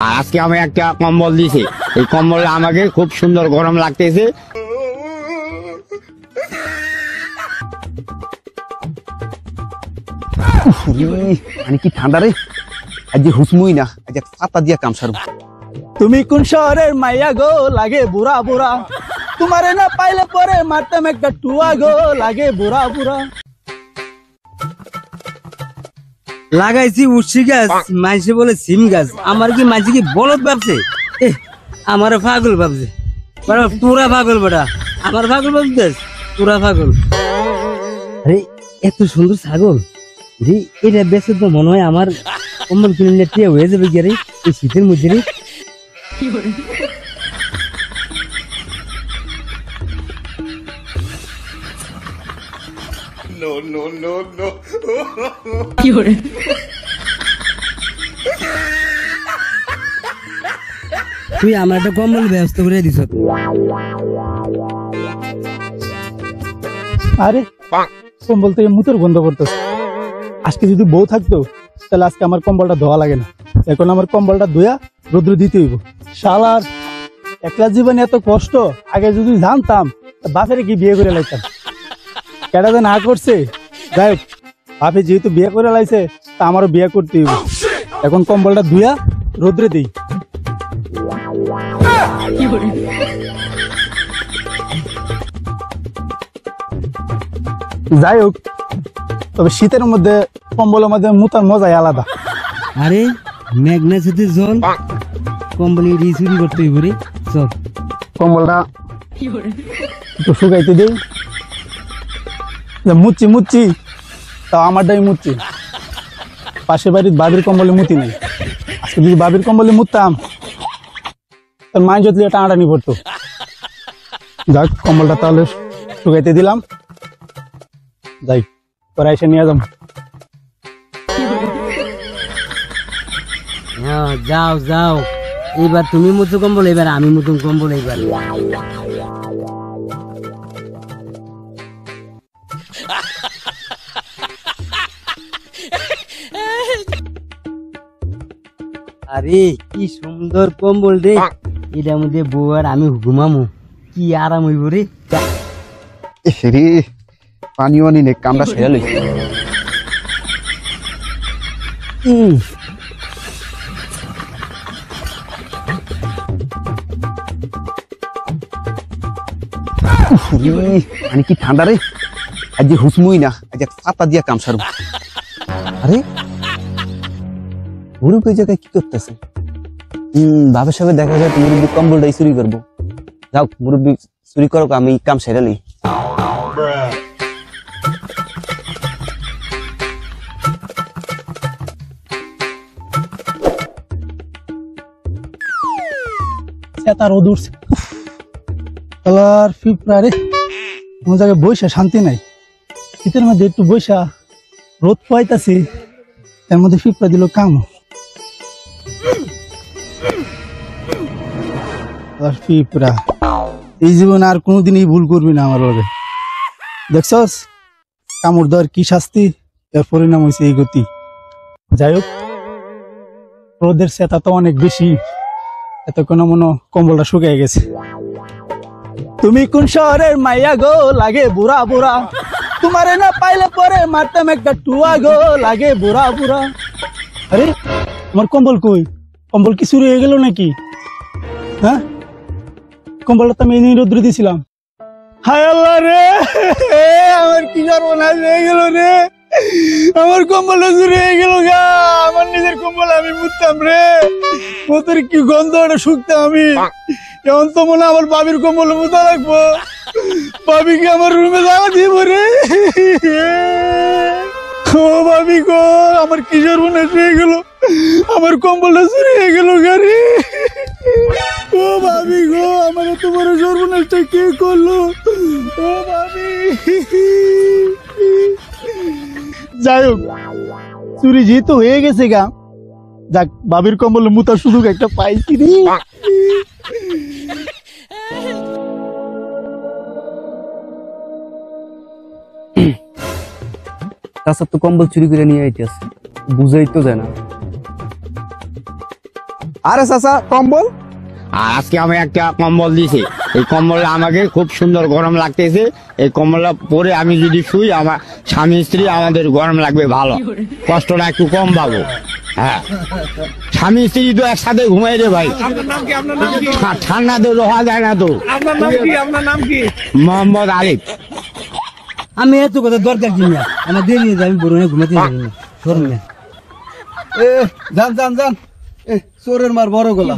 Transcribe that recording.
আজকে আমি একটা কম্বল দিছি, এই কম্বল আমাকে খুব সুন্দর গরম লাগতেছে। মানে কি ঠান্ডা রে, আজ হুসমুই না, আজ ছাতা দিয়া কাম সারব। তুমি কোন শহরের মাইয়া গো, লাগে বুড়া বুড়া, তোমারে না পাইলে পরে মারতাম একটা টুয়া গো, লাগে বুড়া বুড়া। লাগাইছি উচ্ছি গাছ, মাইসে বলে সিম গাছ। আমার কি মাইসে কি বলদ ভাবছে? আমার পাগল ভাবছে। তোরা পাগল বেটা, আমার পাগল ভাবছিস? তোরা পাগল। আরে এত সুন্দর ছাগল রে, এটা বেশি তো মনে হয় আমার কম্বল কিনে টিয়া হয়ে যাবে কি রে এই শীতের মধ্যে রে। তুই আমার একটা কম্বল ব্যবস্থা করে দিস। আরে কম্বল থেকে মুতের গন্ধ করতেছে। আজকে যদি বউ থাকতো তাহলে আজকে আমার কম্বলটা ধোয়া লাগে না। এখন আমার কম্বলটা ধুয়া রোদ্র দিতে হইব। শালার একলা জীবনে এত কষ্ট, আগে যদি জানতাম বাপের কি বিয়ে করে লাইতাম। কেটা যে না করছে, যাই হোক, বাপে যেহেতু বিয়ে করে লাইছে তা আমারও বিয়ে করতে হইব। এখন কম্বলটা ধুয়া রোদ্রে দিই। যাই হোক, তবে শীতের মধ্যে কম্বলের মধ্যে মুতার মজাই আলাদা। আরে মেঘনা সাথে জল, কম্বলে রিচুরি করতে হইব রে। চল কম্বলটা একটু শুকাইতে দিই। মুচ্ছি মুচ্ছি তাও আমারটাই মুচ্ছি, পাশের বাড়ির বাবির কম্বলে মুতি নাই। আজকে যদি বাবির কম্বলে মুততাম তোর মাই যদি টানাটানি পড়তো। যাক, কম্বলটা তাহলে শুকাইতে দিলাম। যাই তোরা এসে নিয়ে যাম। যাও যাও, এবার তুমি মুতো কম্বল, এবার আমি মুতুম কম্বল। এবার আরে কি সুন্দর কম্বল রে, এটার মধ্যে বউ আর আমি ঘুমামু, কি আরাম হইব রে। রে পানিও আনি নে, কামটা সেরা লইছি। মানে কি ঠান্ডা রে, আজ হুসমুই না, আজ ছাতা দিয়া কাম সারব। আরে মুরুব এই জায়গায় কি করতেছে? বাবার সাথে দেখা যায় মুরব্বী কম্বলটাই চুরি করবো। যাও, মুরব্বী চুরি করো, আমি কাম সেরা লই। তার রোদ উঠছে। ফিফরা রে, কোন জায়গায় বৈশা শান্তি নাই। শীতের মধ্যে একটু বৈশা রোদ পাইতাছি, এর মধ্যে ফিফরা দিল কাম। ফিফরা এই জীবনে আর কোনোদিনই ভুল করবি না আমার লগে। দেখছস কামড় দেওয়ার কি শাস্তি, এর পরিণাম হয়েছে এই গতি। যাই হোক, রোদের সেতা তো অনেক বেশি, এতক্ষণ মনে কম্বলটা শুকিয়ে গেছে। তুমি কোন শহরের মাইয়া গো, লাগে বুড়া বুড়া, তোমারে না পাইলে পরে মারতাম একটা টুয়া গো, লাগে বুড়া বুড়া। আরে আমার কম্বল কই? কম্বল কি চুরি হয়ে গেল নাকি? হ্যাঁ, কম্বলটা তো আমি এনে রোদ্র দিয়েছিলাম। হায় আল্লাহ রে, আমার কি সর্বনাশ হয়ে গেল রে, আমার কম্বলটা চুরি হয়ে গেল গা। আমার নিজের কম্বল আমি মুততাম রে, ওদের কি গন্ধ, ওটা শুকতাম আমি। এখন তো মনে আমার বাবির কম্বল মুতা রাখবো, বাবিকে আমার রুমে যাওয়া দিব রে। ও বাবি গো, আমার কি সর্বনাশ হয়ে গেল, আমার কম্বলটা চুরি হয়ে গেল গাড়ি। ও ভাবি গো, আমার এত বড় সর্বনাশটা কে করলো? ও ভাবি। যাই হোক, চুরি যেহেতু হয়ে গেছে গা, যাক, বাবির কম্বলে মুতার সুযোগ একটা পাইছি রে। তাছাড়া তো কম্বল চুরি করে নিয়ে আইতেছে, বুঝাই তো যায় না। আরে চাচা কম্বল আর আজকে আমি একটা কম্বল দিছি, এই কম্বলটা আমাকে খুব সুন্দর গরম লাগতেছে। এই কম্বলটা পরে আমি যদি শুই, আমার স্বামী স্ত্রী আমাদের গরম লাগবে ভালো, কষ্টটা একটু কম পাবো। হ্যাঁ, স্বামী স্ত্রী তো একসাথে ঘুমাই রে ভাই, ঠান্ডা তো রোহা যায় না তো। মোহাম্মদ আলিফ। আমি এত কথা দরকার কি না, আমার দেরি হয়ে যায়, আমি বড় হয়ে ঘুমাতে পারি না। শোন না, এ যান যান যান, চোরের মার বড় গলা।